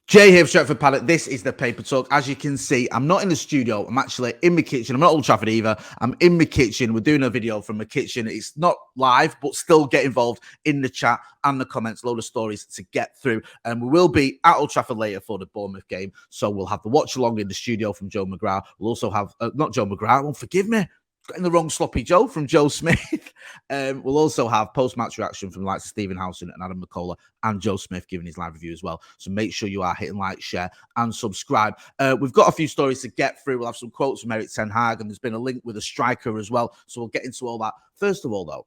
Jay here, Stretford, Paddock. This is the Paper Talk. As you can see, I'm not in the studio. I'm actually in my kitchen. I'm not Old Trafford either. I'm in my kitchen. We're doing a video from my kitchen. It's not live, but still get involved in the chat and the comments. Load of stories to get through. And we will be at Old Trafford later for the Bournemouth game. So we'll have the watch along in the studio from Joe McGrath. We'll also have, not Joe McGrath, well, forgive me. Getting the wrong sloppy Joe from Joe Smith. We'll also have post-match reaction from the likes of Stephen Howson and Adam McCullough and Joe Smith giving his live review as well. So make sure you are hitting like, share, and subscribe. We've got a few stories to get through. We'll have some quotes from Erik Ten Hag, and there's been a link with a striker as well. So we'll get into all that. First of all, though,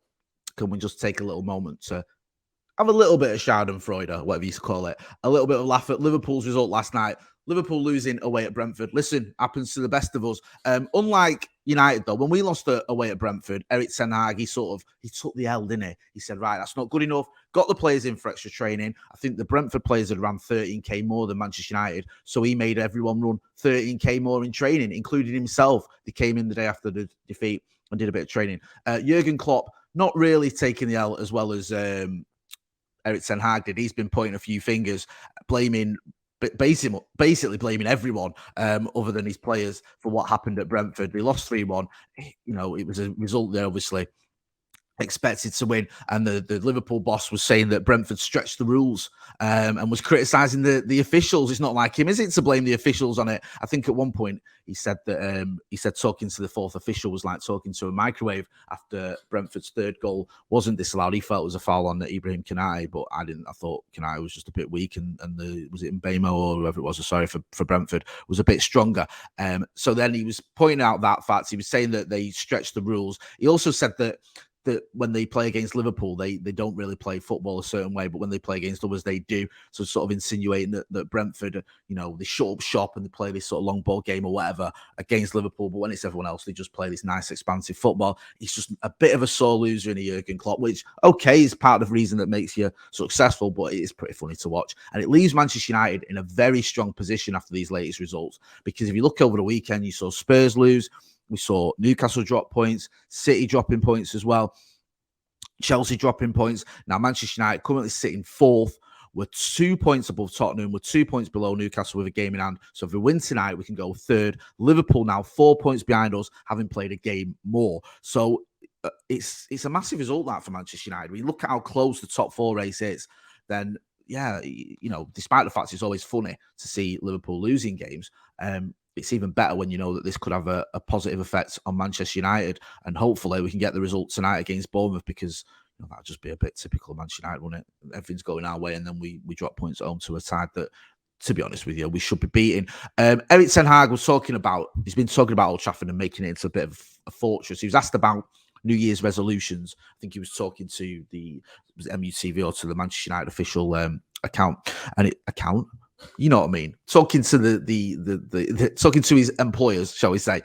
can we just take a little moment to have a little bit of Schadenfreude, whatever you call it, a little bit of laugh at Liverpool's result last night. Liverpool losing away at Brentford. Listen, happens to the best of us. Unlike United, though, when we lost away at Brentford, Erik Ten Hag, he took the L, didn't he? He said, right, that's not good enough. Got the players in for extra training. I think the Brentford players had run 13K more than Manchester United. So he made everyone run 13K more in training, including himself. They came in the day after the defeat and did a bit of training. Jurgen Klopp, not really taking the L as well as Erik Ten Hag did. He's been pointing a few fingers, basically blaming everyone other than his players for what happened at Brentford. They lost 3-1. You know, it was a result they obviously expected to win, and the Liverpool boss was saying that Brentford stretched the rules and was criticising the officials. It's not like him, is it, to blame the officials on it? I think at one point he said that talking to the fourth official was like talking to a microwave after Brentford's third goal wasn't disallowed. He felt it was a foul on Ibrahim Konate, but I didn't. I thought Konate was just a bit weak, and was it Mbemo or whoever it was, sorry, for Brentford, was a bit stronger. So then he was pointing out that fact. He was saying that they stretched the rules. He also said that when they play against Liverpool, they don't really play football a certain way, but when they play against others, they do. So sort of insinuating that Brentford, you know, they shut up shop and they play this sort of long ball game or whatever against Liverpool, but when it's everyone else, they just play this nice, expansive football. He's just a bit of a sore loser in a Jurgen Klopp, which, okay, is part of the reason that makes you successful, but it is pretty funny to watch. And it leaves Manchester United in a very strong position after these latest results, because if you look over the weekend, you saw Spurs lose, we saw Newcastle drop points, City dropping points as well, Chelsea dropping points. Now, Manchester United currently sitting fourth. We're 2 points above Tottenham. We're 2 points below Newcastle with a game in hand. So if we win tonight, we can go third. Liverpool now 4 points behind us, having played a game more. So it's a massive result that for Manchester United. We look at how close the top four race is, then yeah, you know, despite the fact it's always funny to see Liverpool losing games, it's even better when you know that this could have a positive effect on Manchester United, and hopefully we can get the result tonight against Bournemouth, because you know, that'll just be a bit typical of Manchester United, wouldn't it? Everything's going our way, and then we drop points at home to a side that, to be honest with you, we should be beating. Erik Ten Hag was he's been talking about Old Trafford and making it into a bit of a fortress. He was asked about New Year's resolutions. I think he was talking to the MUFC or to the Manchester United official account. You know what I mean? Talking to talking to his employers, shall we say?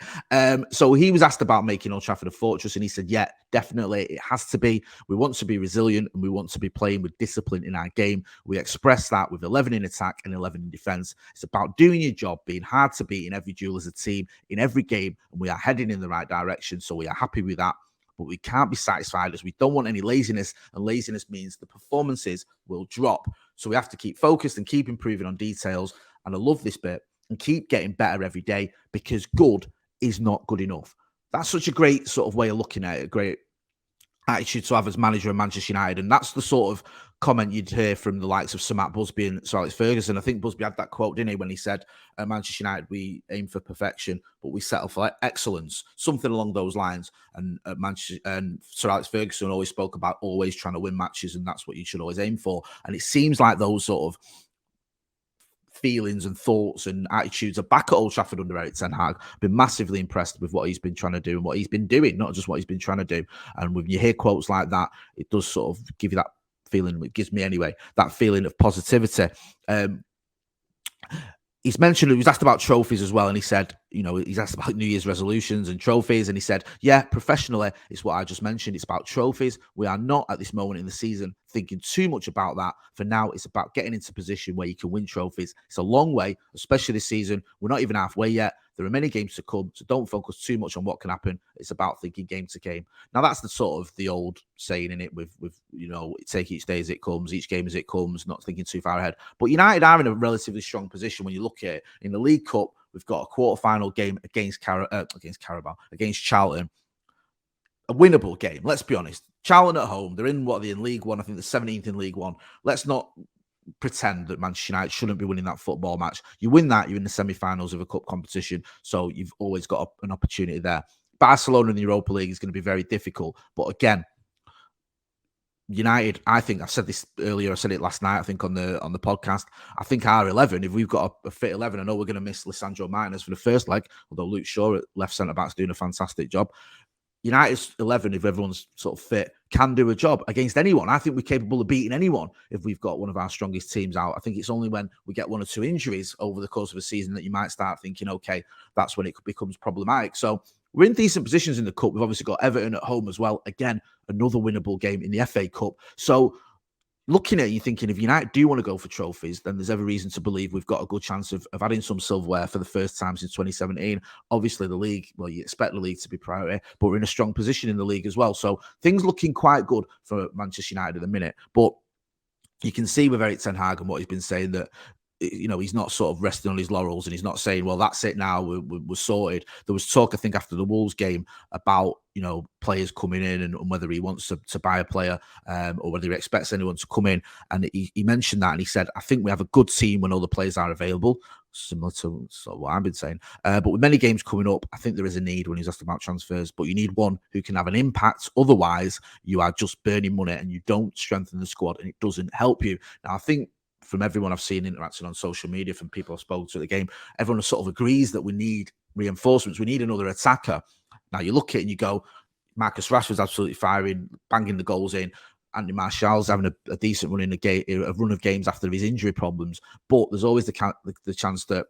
So he was asked about making Old Trafford a fortress, and he said, "Yeah, definitely, it has to be. We want to be resilient, and we want to be playing with discipline in our game. We express that with 11 in attack and 11 in defence. It's about doing your job, being hard to beat in every duel as a team, in every game, and we are heading in the right direction. So we are happy with that." But we can't be satisfied, as we don't want any laziness, and laziness means the performances will drop. So we have to keep focused and keep improving on details. And I love this bit, and keep getting better every day, because good is not good enough. That's such a great sort of way of looking at it, a great attitude to have as manager of Manchester United. And that's the sort of comment you'd hear from the likes of Sir Matt Busby and Sir Alex Ferguson. I think Busby had that quote, didn't he, when he said, at Manchester United, we aim for perfection, but we settle for excellence, something along those lines. And Sir Alex Ferguson always spoke about always trying to win matches, and that's what you should always aim for. And it seems like those sort of feelings and thoughts and attitudes are back at Old Trafford under Erik Ten Hag. Been massively impressed with what he's been trying to do and what he's been doing, not just what he's been trying to do. And when you hear quotes like that, it does sort of give you that feeling, it gives me anyway, that feeling of positivity. He's mentioned, he was asked about trophies as well, and he said, you know, he's asked about New Year's resolutions and trophies, and he said, yeah, professionally, it's what I just mentioned. It's about trophies. We are not at this moment in the season thinking too much about that. For now, it's about getting into a position where you can win trophies. It's a long way, especially this season. We're not even halfway yet. There are many games to come, so don't focus too much on what can happen. It's about thinking game to game. Now, that's the sort of the old saying in it with take each day as it comes, each game as it comes, not thinking too far ahead. But United are in a relatively strong position when you look at it. In the League Cup, we've got a quarter-final game against Charlton. A winnable game, let's be honest. Charlton at home, they're in League One. I think they're 17th in League One. Let's not pretend that Manchester United shouldn't be winning that football match. You win that, you're in the semi-finals of a cup competition, so you've always got an opportunity there. Barcelona in the Europa League is going to be very difficult, but again, United, I think I said this earlier, I said it last night, I think on the podcast, I think our 11, if we've got a fit 11, I know we're going to miss Lisandro Martinez for the first leg, although Luke Shaw at left centre-back's doing a fantastic job. United's 11, if everyone's sort of fit, can do a job against anyone. I think we're capable of beating anyone if we've got one of our strongest teams out. I think it's only when we get one or two injuries over the course of a season that you might start thinking, okay, that's when it becomes problematic. So we're in decent positions in the Cup. We've obviously got Everton at home as well. Again, another winnable game in the FA Cup. So looking at it, you're thinking if United do want to go for trophies, then there's every reason to believe we've got a good chance of adding some silverware for the first time since 2017. Obviously, the league, well, you expect the league to be priority, but we're in a strong position in the league as well. So things looking quite good for Manchester United at the minute. But you can see with Erik Ten Hag and what he's been saying that, he's not sort of resting on his laurels and he's not saying, well, that's it now, we're sorted. There was talk, I think, after the Wolves game about, players coming in and whether he wants to buy a player or whether he expects anyone to come in. And he mentioned that and he said, I think we have a good team when all the players are available, similar to sort of what I've been saying. But with many games coming up, I think there is a need when he's asked about transfers, but you need one who can have an impact. Otherwise, you are just burning money and you don't strengthen the squad and it doesn't help you. Now, I think from everyone I've seen interacting on social media, from people I've spoken to at the game, everyone sort of agrees that we need reinforcements. We need another attacker. Now, you look at it and you go, Marcus Rashford's absolutely firing, banging the goals in. Anthony Martial's having a decent run a run of games after his injury problems. But there's always the chance that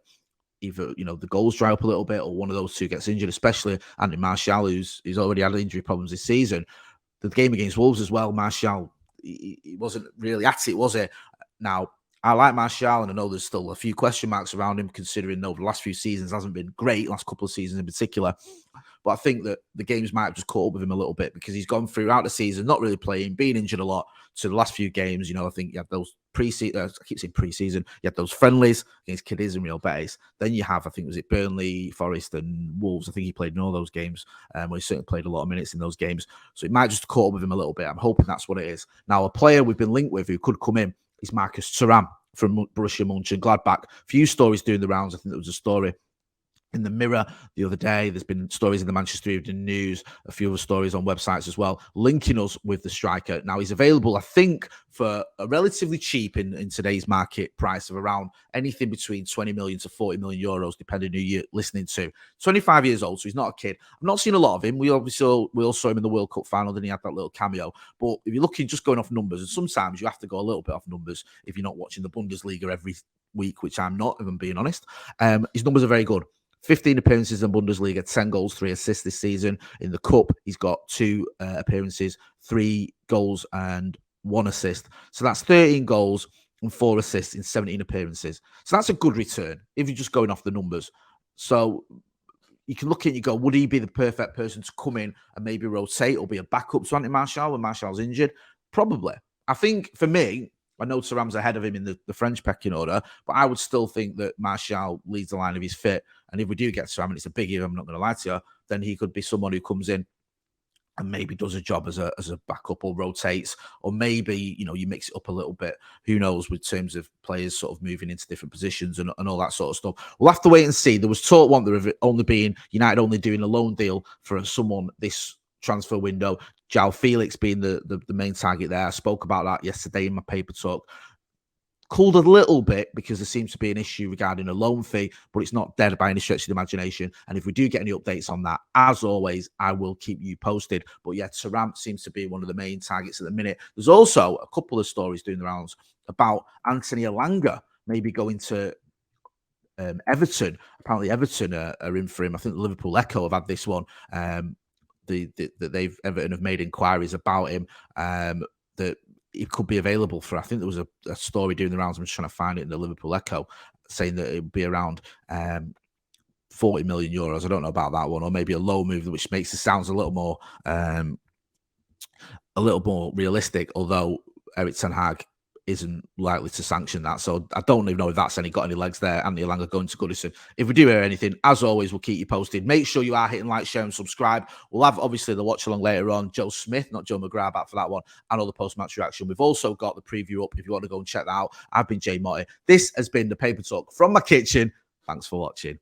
either, the goals dry up a little bit or one of those two gets injured, especially Anthony Martial, who's already had injury problems this season. The game against Wolves as well, Martial, he wasn't really at it, was it? Now, I like Martial, and I know there's still a few question marks around him, considering over the last few seasons hasn't been great, last couple of seasons in particular. But I think that the games might have just caught up with him a little bit because he's gone throughout the season, not really playing, being injured a lot. To the last few games, I think you have those preseason, I keep saying preseason, you had those friendlies against Cadiz and Real Betis. Then you have, I think, was it Burnley, Forest, and Wolves? I think he played in all those games. He certainly played a lot of minutes in those games. So it might just caught up with him a little bit. I'm hoping that's what it is. Now, a player we've been linked with who could come in is Marcus Thuram from Borussia Mönchengladbach. Few stories doing the rounds. I think there was a story in the Mirror the other day. There's been stories in the Manchester Evening News, a few other stories on websites as well, linking us with the striker. Now, he's available, I think, for a relatively cheap in today's market price of around anything between 20 million to 40 million euros, depending who you're listening to. 25 years old, so he's not a kid. I've not seen a lot of him. We all saw him in the World Cup final, then he had that little cameo. But if you're looking just going off numbers, and sometimes you have to go a little bit off numbers if you're not watching the Bundesliga every week, which I'm not, if I'm being honest. His numbers are very good. 15 appearances in Bundesliga, 10 goals, 3 assists this season. In the Cup, he's got 2 appearances, 3 goals and 1 assist. So that's 13 goals and 4 assists in 17 appearances. So that's a good return if you're just going off the numbers. So you can look at it and you go, would he be the perfect person to come in and maybe rotate or be a backup to Anthony Martial when Martial's injured? Probably. I think for me, I know Thuram's ahead of him in the French pecking order, but I would still think that Martial leads the line if he's fit. And if we do get Thuram, and it's a big if, I'm not going to lie to you, then he could be someone who comes in and maybe does a job as a backup or rotates, or maybe, you mix it up a little bit. Who knows with terms of players sort of moving into different positions and all that sort of stuff. We'll have to wait and see. There was talk of it only being United only doing a loan deal for someone this transfer window. João Felix being the main target there. I spoke about that yesterday in my paper talk. Cooled a little bit because there seems to be an issue regarding a loan fee, but it's not dead by any stretch of the imagination. And if we do get any updates on that, as always, I will keep you posted. But yeah, Thuram seems to be one of the main targets at the minute. There's also a couple of stories doing the rounds about Anthony Elanga maybe going to Everton. Apparently, Everton are in for him. I think the Liverpool Echo have had this one. That Everton have made inquiries about him. That it could be available for. I think there was a story doing the rounds. I'm just trying to find it in the Liverpool Echo, saying that it would be around 40 million euros. I don't know about that one, or maybe a low move, which makes it sounds a little more realistic. Although Erik ten Hag isn't likely to sanction that, so I don't even know if that's got any legs there. Anthony Elanga going to Goodison. If we do hear anything, as always, we'll keep you posted. Make sure you are hitting like, share, and subscribe. We'll have obviously the watch along later on. Joe Smith, not Joe McGrath, back for that one, and all the post match reaction. We've also got the preview up if you want to go and check that out. I've been Jay Motty. This has been the Paper Talk from my kitchen. Thanks for watching.